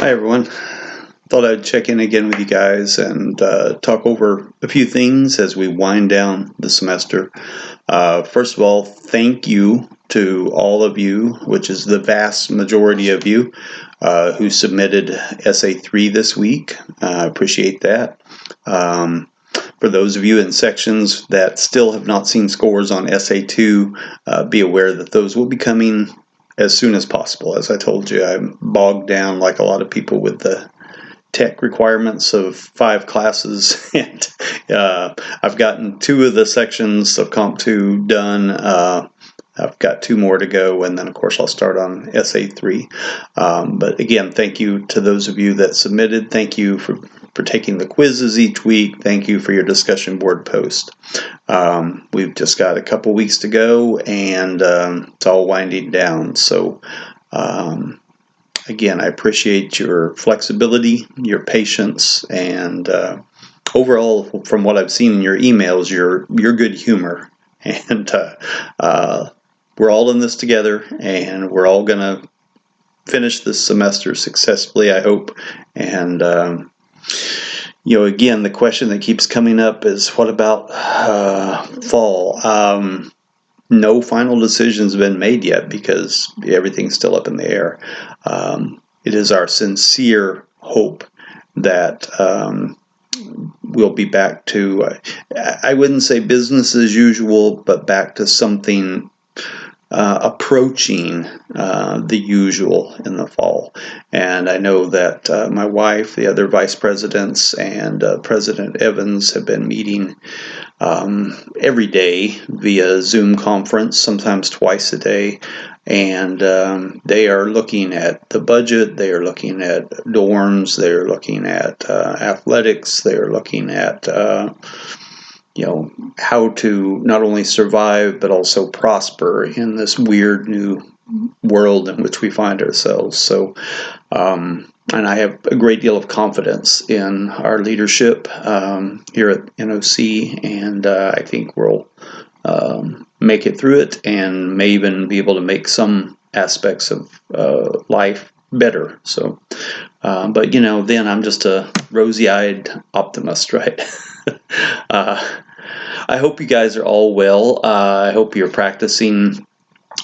Hi, everyone. Thought I'd check in again with you guys and talk over a few things as we wind down the semester. First of all, thank you to all of you, which is the vast majority of you, who submitted Essay 3 this week. I appreciate that. For those of you in sections that still have not seen scores on Essay 2, be aware that those will be coming as soon as possible. As I told you, I'm bogged down like a lot of people with the tech requirements of 5 classes, and I've gotten 2 of the sections of Comp 2 done. I've got 2 more to go, and then of course I'll start on Essay 3. But again, thank you to those of you that submitted. Thank you for taking the quizzes each week. Thank you for your discussion board post. We've just got a couple weeks to go, and it's all winding down. So again, I appreciate your flexibility, your patience, and overall, from what I've seen in your emails, your good humor. And we're all in this together, and we're all going to finish this semester successfully, I hope. And again, the question that keeps coming up is, what about fall? No final decisions have been made yet because everything's still up in the air. It is our sincere hope that we'll be back to, I wouldn't say business as usual, but back to something approaching the usual in the fall. And I know that my wife, the other vice presidents, and President Evans have been meeting every day via Zoom conference, sometimes twice a day. And they are looking at the budget, they are looking at dorms, they are looking at athletics, they are looking at how to not only survive but also prosper in this weird new world in which we find ourselves. So, and I have a great deal of confidence in our leadership here at NOC, and I think we'll make it through it and may even be able to make some aspects of life better. So, but then I'm just a rosy-eyed optimist, right? I hope you guys are all well. I hope you're practicing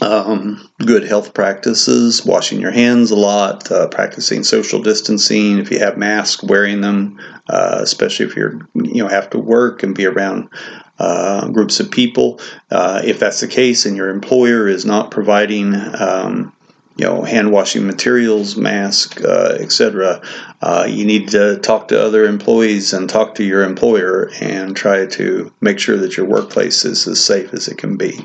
good health practices, washing your hands a lot, practicing social distancing. If you have masks, wearing them, especially if you're have to work and be around groups of people. If that's the case and your employer is not providing hand washing materials, masks, etc., you need to talk to other employees and talk to your employer and try to make sure that your workplace is as safe as it can be.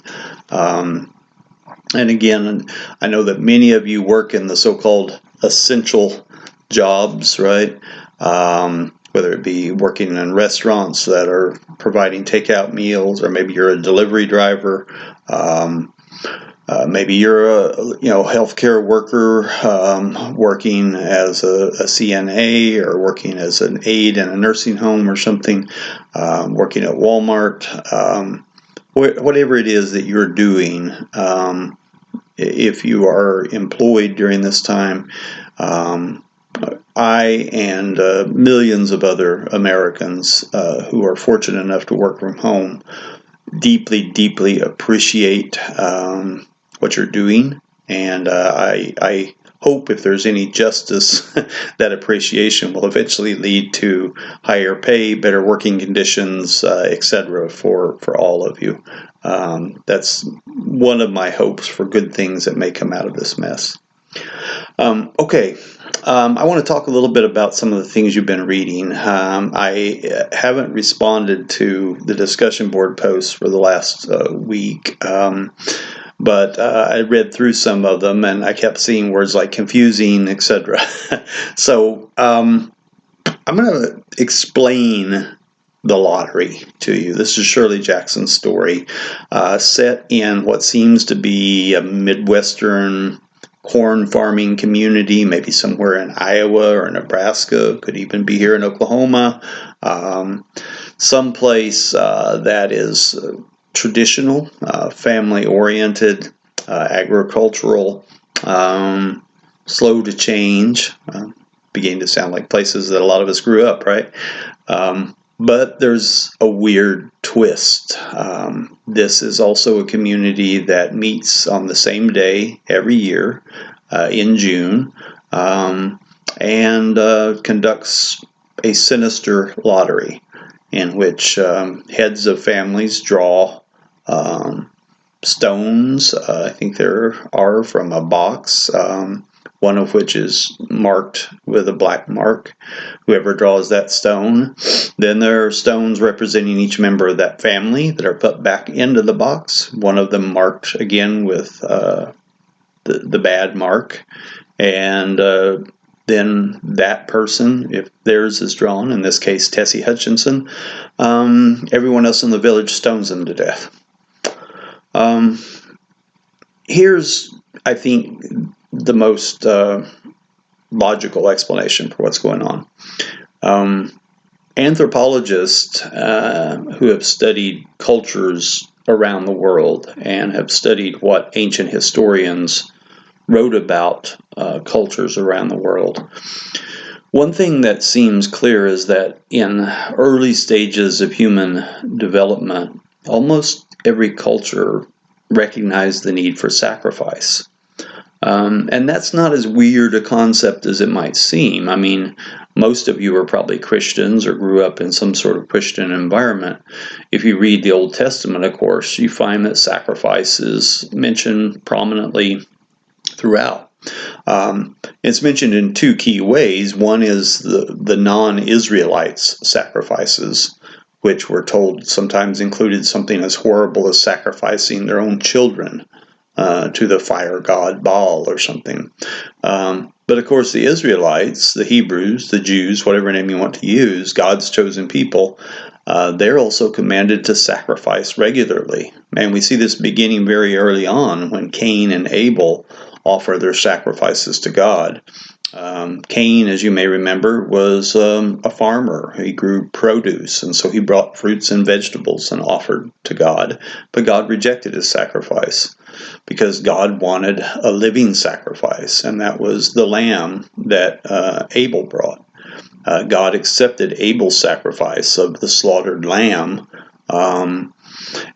And again, I know that many of you work in the so-called essential jobs, right? Whether it be working in restaurants that are providing takeout meals, or maybe you're a delivery driver. Maybe you're a healthcare worker working as a CNA, or working as an aide in a nursing home or something, working at Walmart. Whatever it is that you're doing, if you are employed during this time, I and millions of other Americans who are fortunate enough to work from home deeply, deeply appreciate what you're doing. And I hope, if there's any justice, that appreciation will eventually lead to higher pay, better working conditions, etc. for all of you. That's one of my hopes for good things that may come out of this mess. Okay. I want to talk a little bit about some of the things you've been reading. I haven't responded to the discussion board posts for the last week, but I read through some of them, and I kept seeing words like confusing, etc. So I'm going to explain the lottery to you. This is Shirley Jackson's story, set in what seems to be a Midwestern corn farming community, maybe somewhere in Iowa or Nebraska, could even be here in Oklahoma, someplace that is traditional, family-oriented, agricultural, slow to change. beginning to sound like places that a lot of us grew up, right? But there's a weird twist. This is also a community that meets on the same day every year in June, and conducts a sinister lottery in which heads of families draw stones. I think there are from a box, one of which is marked with a black mark. Whoever draws that stone. Then there are stones representing each member of that family that are put back into the box. One of them marked again with the bad mark. And then that person, if theirs is drawn, in this case Tessie Hutchinson, everyone else in the village stones them to death. Here's, I think, the most logical explanation for what's going on. Anthropologists who have studied cultures around the world and have studied what ancient historians wrote about cultures around the world, one thing that seems clear is that in early stages of human development, almost every culture recognized the need for sacrifice. And that's not as weird a concept as it might seem. I mean, most of you are probably Christians or grew up in some sort of Christian environment. If you read the Old Testament, of course, you find that sacrifice is mentioned prominently throughout. It's mentioned in two key ways. One is the non-Israelites' sacrifices, which we're told sometimes included something as horrible as sacrificing their own children to the fire god Baal or something. But of course the Israelites, the Hebrews, the Jews, whatever name you want to use, God's chosen people, they're also commanded to sacrifice regularly. And we see this beginning very early on when Cain and Abel offer their sacrifices to God. Cain, as you may remember, was a farmer. He grew produce, and so he brought fruits and vegetables and offered to God. But God rejected his sacrifice because God wanted a living sacrifice, and that was the lamb that Abel brought. God accepted Abel's sacrifice of the slaughtered lamb,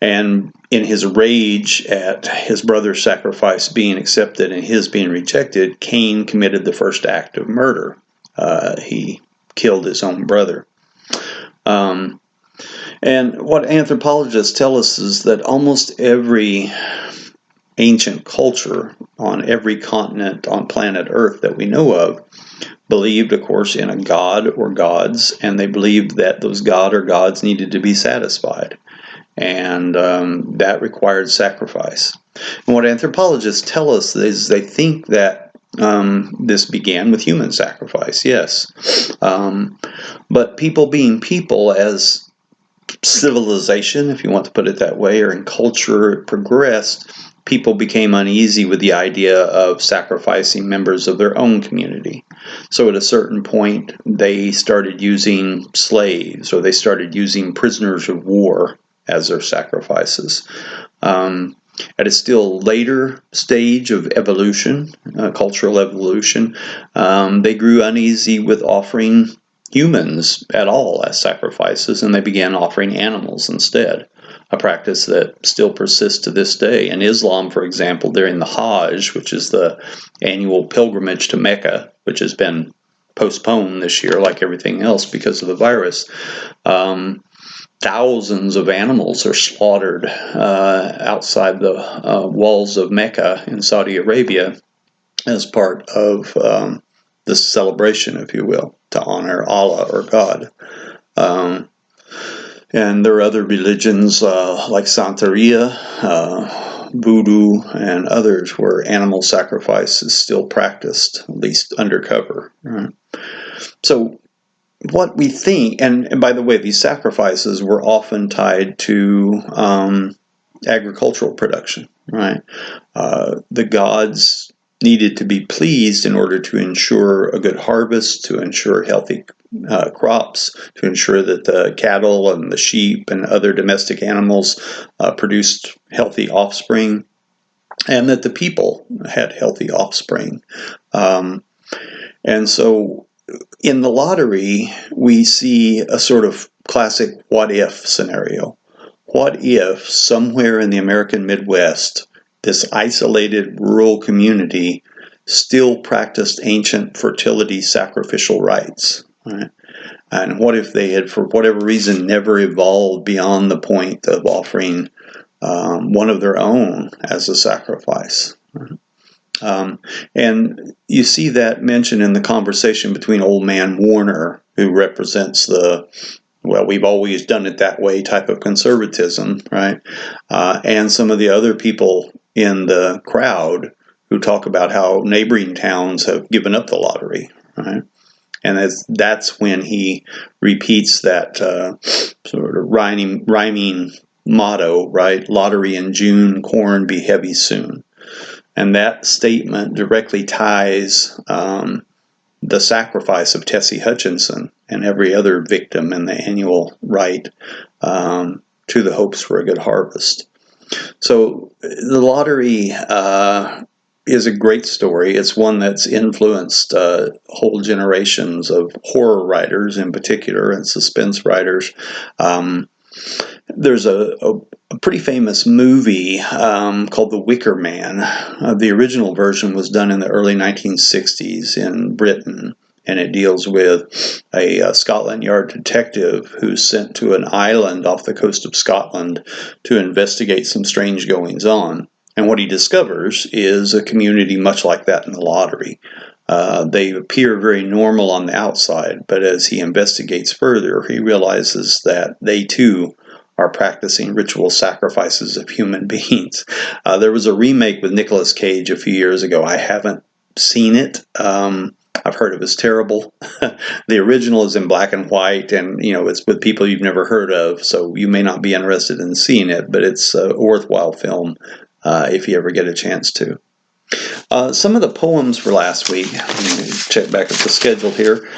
and in his rage at his brother's sacrifice being accepted and his being rejected, Cain committed the first act of murder. He killed his own brother. And what anthropologists tell us is that almost every ancient culture on every continent on planet Earth that we know of believed, of course, in a god or gods, and they believed that those god or gods needed to be satisfied. And that required sacrifice. And what anthropologists tell us is they think that this began with human sacrifice, yes. But people being people, as civilization, if you want to put it that way, or in culture progressed, people became uneasy with the idea of sacrificing members of their own community. So at a certain point, they started using slaves, or they started using prisoners of war as their sacrifices. At a still later stage of evolution, cultural evolution, they grew uneasy with offering humans at all as sacrifices, and they began offering animals instead, a practice that still persists to this day. In Islam, for example, during the Hajj, which is the annual pilgrimage to Mecca, which has been postponed this year like everything else because of the virus, thousands of animals are slaughtered outside the walls of Mecca in Saudi Arabia as part of the celebration, if you will, to honor Allah or God. And there are other religions like Santeria, Voodoo, and others where animal sacrifice is still practiced, at least undercover. Right? So what we think, and by the way, these sacrifices were often tied to agricultural production, right? The gods needed to be pleased in order to ensure a good harvest, to ensure healthy crops, to ensure that the cattle and the sheep and other domestic animals produced healthy offspring, and that the people had healthy offspring. And so in the lottery, we see a sort of classic what-if scenario. What if somewhere in the American Midwest, this isolated rural community still practiced ancient fertility sacrificial rites? Right? And what if they had, for whatever reason, never evolved beyond the point of offering one of their own as a sacrifice? And you see that mentioned in the conversation between Old Man Warner, who represents the, well, we've always done it that way type of conservatism, right? And some of the other people in the crowd who talk about how neighboring towns have given up the lottery, right? And that's when he repeats that sort of rhyming motto, right? Lottery in June, corn be heavy soon. And that statement directly ties the sacrifice of Tessie Hutchinson and every other victim in the annual rite to the hopes for a good harvest. So the lottery is a great story. It's one that's influenced whole generations of horror writers in particular and suspense writers. There's a pretty famous movie called The Wicker Man. The original version was done in the early 1960s in Britain, and it deals with a Scotland Yard detective who's sent to an island off the coast of Scotland to investigate some strange goings-on. And what he discovers is a community much like that in the lottery. They appear very normal on the outside, but as he investigates further, he realizes that they too are practicing ritual sacrifices of human beings. There was a remake with Nicolas Cage a few years ago. I haven't seen it. I've heard it was terrible. The original is in black and white, and it's with people you've never heard of, so you may not be interested in seeing it, but it's a worthwhile film if you ever get a chance to. Some of the poems for last week, let me check back at the schedule here.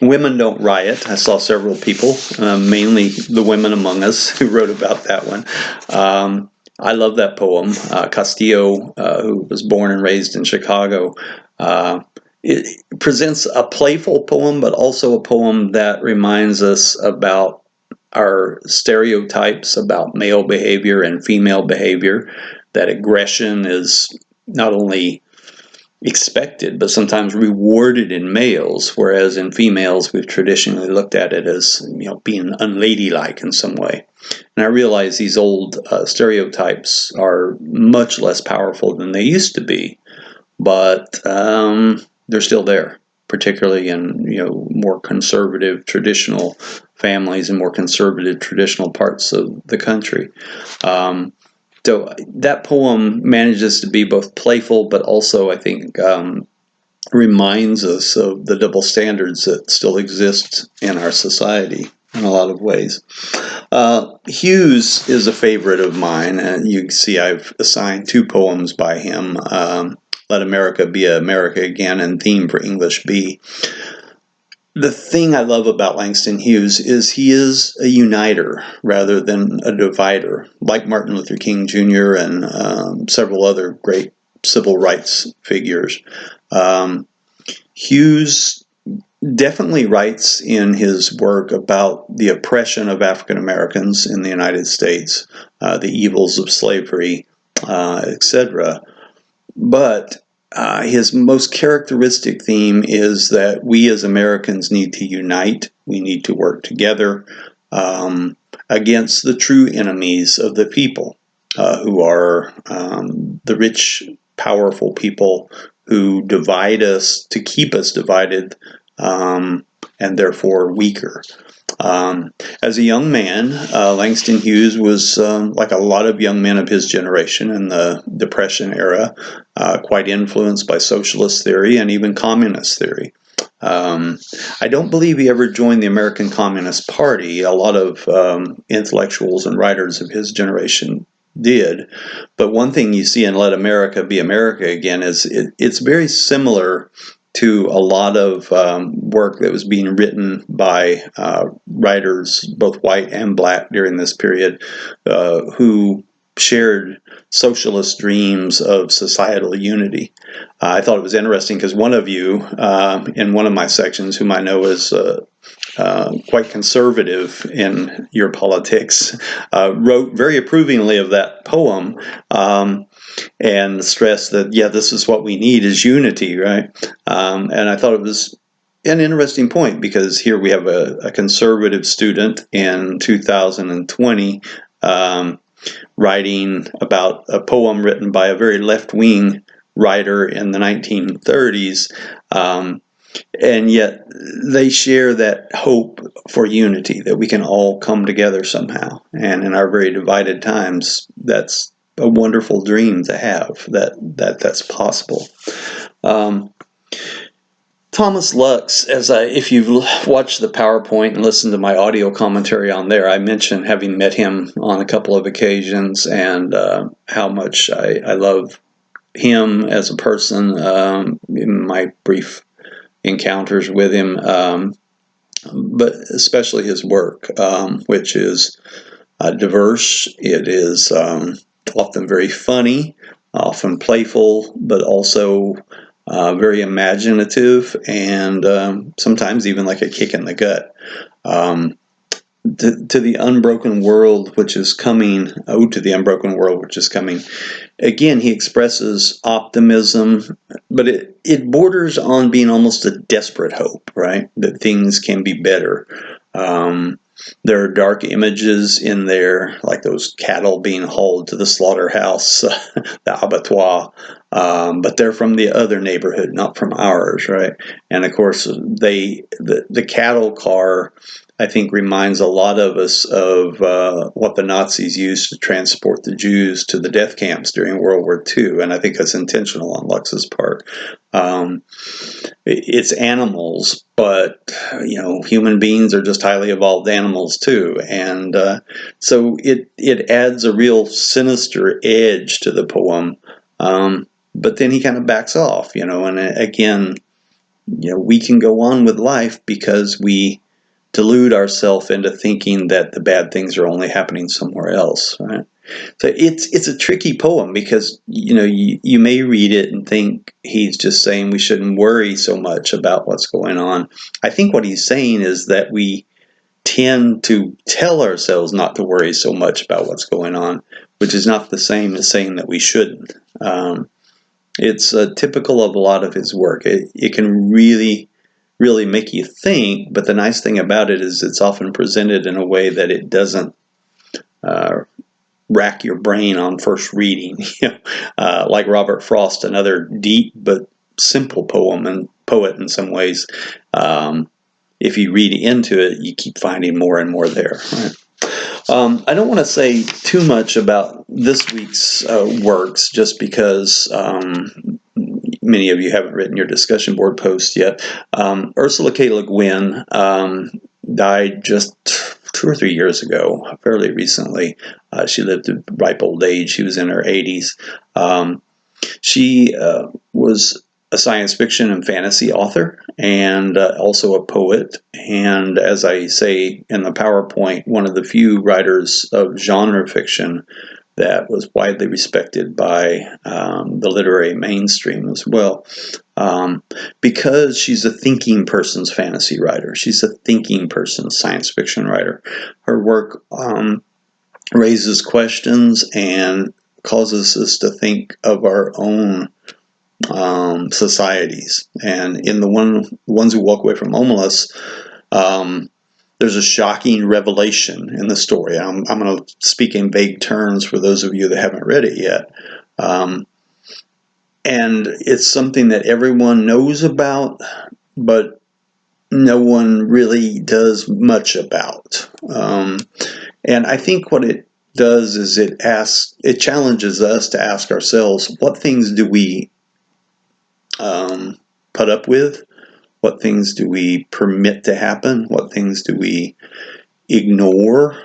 Women Don't Riot. I saw several people, mainly the women among us, who wrote about that one. I love that poem. Castillo, who was born and raised in Chicago, it presents a playful poem, but also a poem that reminds us about our stereotypes about male behavior and female behavior, that aggression is not only expected, but sometimes rewarded in males, whereas in females we've traditionally looked at it as being unladylike in some way. And I realize these old stereotypes are much less powerful than they used to be, but they're still there, particularly in more conservative traditional families and more conservative traditional parts of the country. So that poem manages to be both playful, but also, I think, reminds us of the double standards that still exist in our society in a lot of ways. Hughes is a favorite of mine, and you can see I've assigned 2 poems by him, Let America Be America Again and Theme for English B. The thing I love about Langston Hughes is he is a uniter rather than a divider, like Martin Luther King Jr. and several other great civil rights figures. Hughes definitely writes in his work about the oppression of African Americans in the United States, the evils of slavery, etc. But his most characteristic theme is that we as Americans need to unite. We need to work together against the true enemies of the people, who are the rich, powerful people who divide us to keep us divided and therefore weaker. As a young man, Langston Hughes was, like a lot of young men of his generation in the Depression era, quite influenced by socialist theory and even communist theory. I don't believe he ever joined the American Communist Party. A lot of intellectuals and writers of his generation did. But one thing you see in Let America Be America Again is it's very similar to a lot of work that was being written by writers, both white and black, during this period, who shared socialist dreams of societal unity. I thought it was interesting because one of you in one of my sections, whom I know is quite conservative in your politics, wrote very approvingly of that poem, and stressed that, yeah, this is what we need, is unity, right? And I thought it was an interesting point, because here we have a conservative student in 2020 writing about a poem written by a very left-wing writer in the 1930s, and yet they share that hope for unity, that we can all come together somehow. And in our very divided times, that's a wonderful dream to have, that's possible. Thomas Lux, if you've watched the PowerPoint and listened to my audio commentary on there, I mentioned having met him on a couple of occasions, and how much I love him as a person in my brief encounters with him, but especially his work, which is diverse. It is often very funny, often playful, but also very imaginative, and sometimes even like a kick in the gut. To the unbroken world which is coming, to the unbroken world which is coming. Again, he expresses optimism, but it borders on being almost a desperate hope, right? That things can be better. There are dark images in there, like those cattle being hauled to the slaughterhouse, the abattoir, but they're from the other neighborhood, not from ours, right? And of course, the cattle car, I think, reminds a lot of us of what the Nazis used to transport the Jews to the death camps during World War II, and I think that's intentional on Lux's part. It's animals, but human beings are just highly evolved animals too, and so it adds a real sinister edge to the poem. But then he kind of backs off, and again, we can go on with life because we delude ourselves into thinking that the bad things are only happening somewhere else, right? So it's a tricky poem, because you may read it and think he's just saying we shouldn't worry so much about what's going on. I think what he's saying is that we tend to tell ourselves not to worry so much about what's going on, which is not the same as saying that we shouldn't. It's typical of a lot of his work. It can really make you think, but the nice thing about it is it's often presented in a way that it doesn't rack your brain on first reading. Like Robert Frost, another deep but simple poet in some ways. If you read into it, you keep finding more and more there. Right? I don't want to say too much about this week's works, just because many of you haven't written your discussion board post yet. Ursula K. Le Guin died just 2 or 3 years ago, fairly recently. She lived a ripe old age. She was in her 80s. She was a science fiction and fantasy author, and also a poet, and, as I say in the PowerPoint, one of the few writers of genre fiction that was widely respected by the literary mainstream as well, because she's a thinking person's fantasy writer. She's a thinking person's science fiction writer. Her work raises questions and causes us to think of our own societies. And in the ones who walk away from homeless, there's a shocking revelation in the story. I'm going to speak in vague terms for those of you that haven't read it yet. And it's something that everyone knows about, but no one really does much about. And I think what it does is it challenges us to ask ourselves, what things do we put up with? What things do we permit to happen? What things do we ignore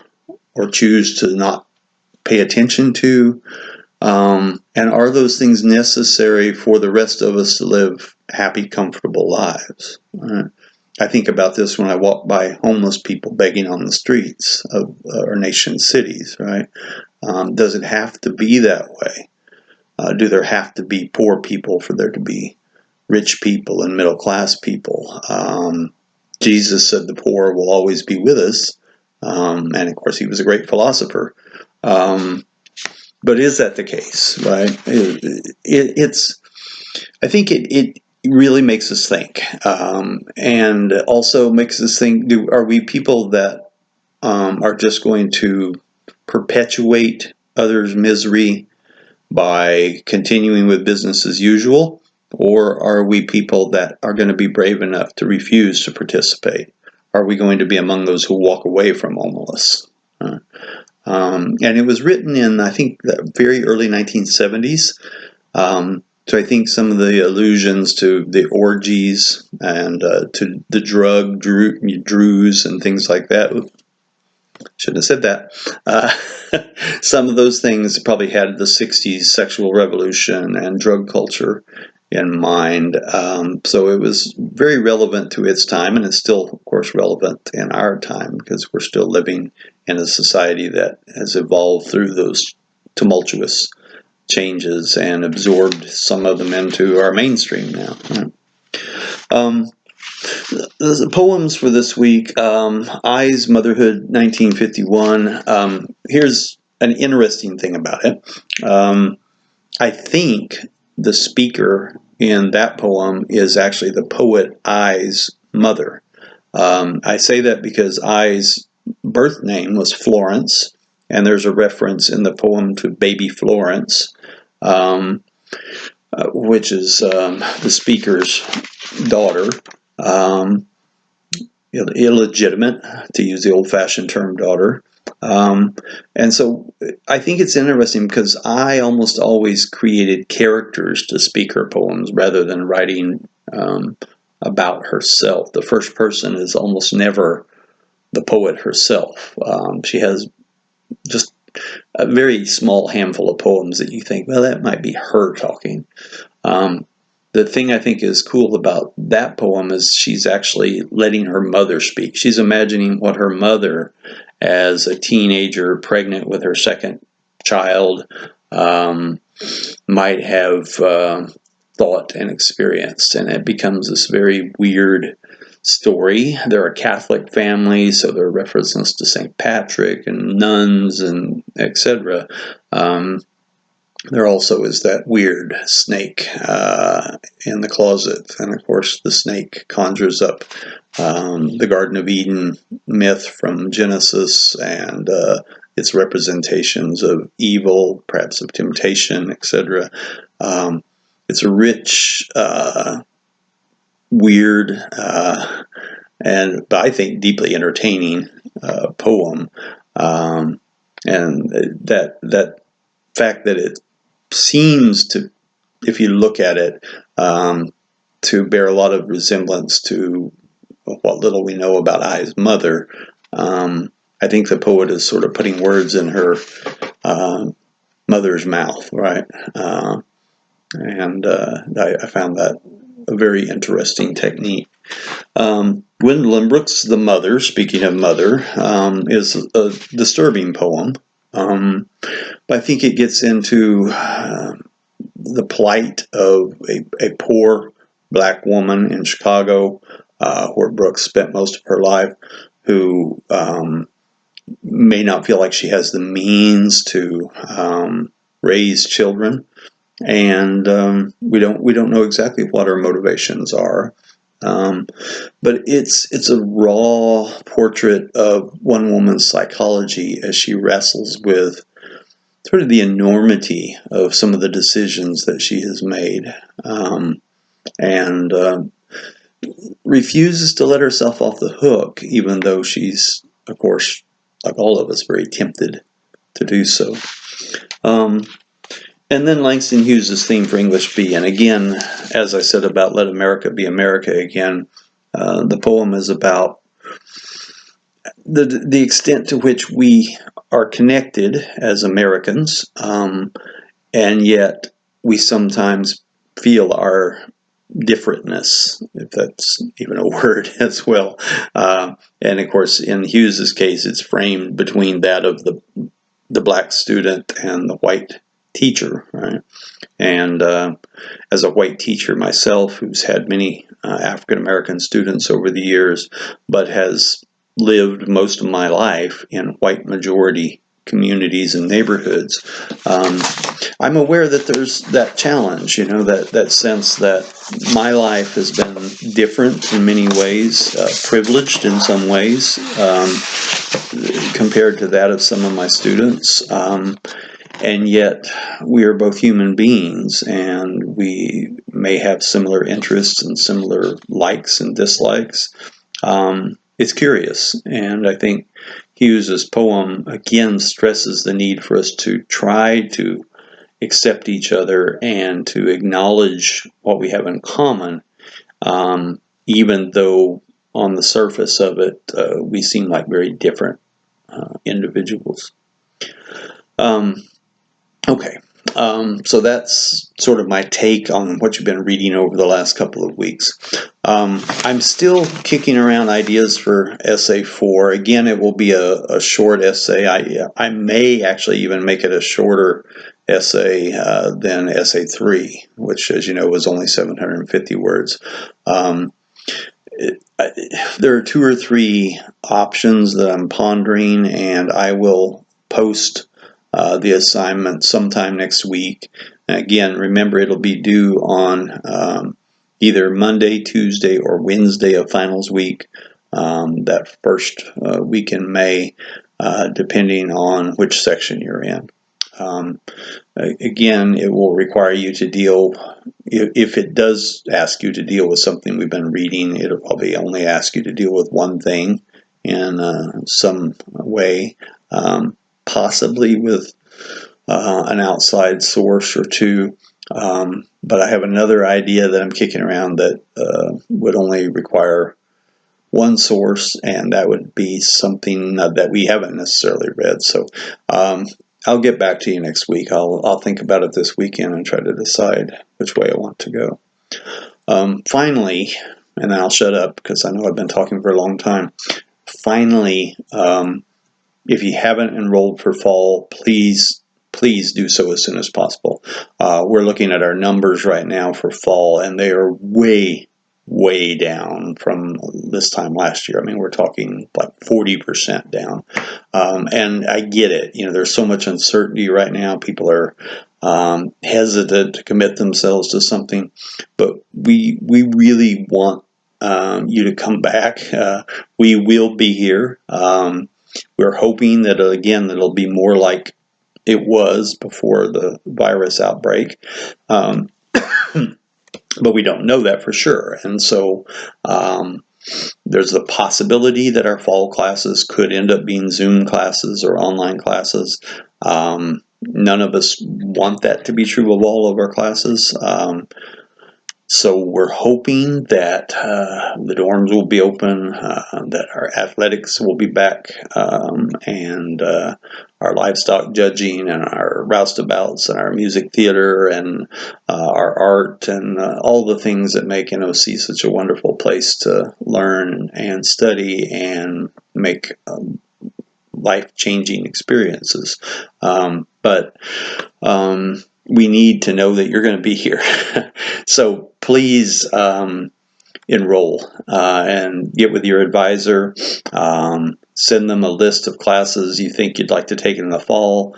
or choose to not pay attention to? And are those things necessary for the rest of us to live happy, comfortable lives? I think about this when I walk by homeless people begging on the streets of our nation's cities, right? Does it have to be that way? Do there have to be poor people for there to be rich people and middle class people? Jesus said the poor will always be with us, and of course he was a great philosopher. But is that the case? Right? It's. I think it really makes us think, and also makes us think: are we people that are just going to perpetuate others' misery by continuing with business as usual, or are we people that are going to be brave enough to refuse to participate? Are we going to be among those who walk away from homeless? And it was written in, I think, the very early 1970s. So I think some of the allusions to the orgies and to the drug drews and things like that. Shouldn't have said that. Some of those things probably had the 60s sexual revolution and drug culture in mind. So it was very relevant to its time, and it's still, of course, relevant in our time because we're still living in a society that has evolved through those tumultuous changes and absorbed some of them into our mainstream now. The poems for this week, I's Motherhood, 1951. Here's an interesting thing about it. I think the speaker in that poem is actually the poet I's mother. I say that because I's birth name was Florence, and there's a reference in the poem to baby Florence, which is the speaker's daughter. Illegitimate, to use the old-fashioned term, daughter. And so I think it's interesting because I almost always created characters to speak her poems rather than writing about herself. The first person is almost never the poet herself. She has just a very small handful of poems that you think, well, that might be her talking. The thing I think is cool about that poem is she's actually letting her mother speak. She's imagining what her mother, as a teenager pregnant with her second child, might have thought and experienced. And it becomes this very weird story. They're a Catholic family, so there are references to St. Patrick and nuns and etc. There also is that weird snake in the closet. And of course, the snake conjures up the Garden of Eden myth from Genesis and its representations of evil, perhaps of temptation, etc. It's a rich, weird, and I think deeply entertaining poem. And that fact that it seems to, if you look at it, to bear a lot of resemblance to what little we know about I's mother. I think the poet is sort of putting words in her mother's mouth, right? And I found that a very interesting technique. Gwendolyn Brooks' The Mother, speaking of mother, is a disturbing poem. But I think it gets into the plight of a poor black woman in Chicago, where Brooks spent most of her life, who may not feel like she has the means to raise children, and we don't know exactly what her motivations are. But it's a raw portrait of one woman's psychology as she wrestles with sort of the enormity of some of the decisions that she has made, and refuses to let herself off the hook, even though she's, of course, like all of us, very tempted to do so. And then Langston Hughes' theme for English B. And again, as I said about Let America Be America again, the poem is about the extent to which we are connected as Americans, and yet we sometimes feel our differentness, if that's even a word, as well. And of course, in Hughes's case, it's framed between that of the the black student and the white teacher, right? And as a white teacher myself, who's had many African American students over the years, but has lived most of my life in white majority communities and neighborhoods, I'm aware that there's that challenge, that sense that my life has been different in many ways, privileged in some ways, compared to that of some of my students. And yet we are both human beings, and we may have similar interests and similar likes and dislikes. It's curious, and I think Hughes's poem again stresses the need for us to try to accept each other and to acknowledge what we have in common, even though on the surface of it we seem like very different individuals. Okay, so that's sort of my take on what you've been reading over the last couple of weeks. I'm still kicking around ideas for essay 4. Again, it will be a short essay. I may actually even make it a shorter essay than essay 3, which, as you know, was only 750 words. There are 2 or 3 options that I'm pondering, and I will post the assignment sometime next week. Again, remember, it'll be due on either Monday, Tuesday, or Wednesday of finals week, that first week in May, depending on which section you're in. Again, it will require you to deal, if it does ask you to deal with something we've been reading, it'll probably only ask you to deal with one thing in some way, possibly with an outside source or 2. But I have another idea that I'm kicking around that would only require one source, and that would be something that we haven't necessarily read. So I'll get back to you next week. I'll think about it this weekend and try to decide which way I want to go. Finally, and then I'll shut up because I know I've been talking for a long time. Finally, if you haven't enrolled for fall, please do so as soon as possible. We're looking at our numbers right now for fall, and they are way down from this time last year. I mean, we're talking like 40% down. And I get it. There's so much uncertainty right now. People are hesitant to commit themselves to something, but we really want you to come back. We will be here. We're hoping that, again, it'll be more like it was before the virus outbreak. But we don't know that for sure. And so there's the possibility that our fall classes could end up being Zoom classes or online classes. None of us want that to be true of all of our classes. So we're hoping that the dorms will be open, that our athletics will be back, and our livestock judging and our roustabouts and our music theater and our art and all the things that make NOC such a wonderful place to learn and study and make life-changing experiences. But we need to know that you're going to be here. So please enroll and get with your advisor. Send them a list of classes you think you'd like to take in the fall.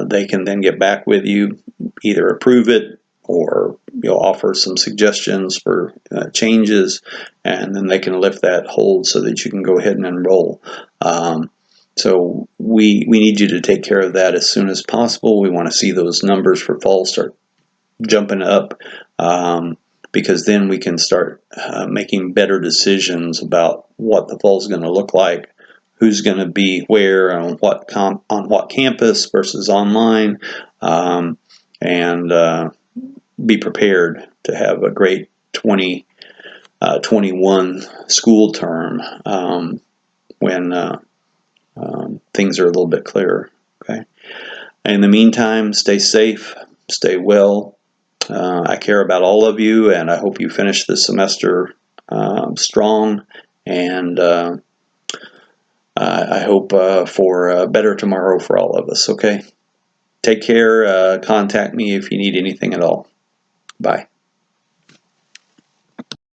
They can then get back with you, either approve it or offer some suggestions for changes, and then they can lift that hold so that you can go ahead and enroll. So we need you to take care of that as soon as possible. We want to see those numbers for fall start jumping up, because then we can start making better decisions about what the fall is going to look like, who's going to be where, on what campus versus online, and be prepared to have a great 2021 school term when things are a little bit clearer. Okay. In the meantime, stay safe, stay well. I care about all of you, and I hope you finish this semester strong. And I hope for a better tomorrow for all of us. Okay, take care. Contact me if you need anything at all. Bye.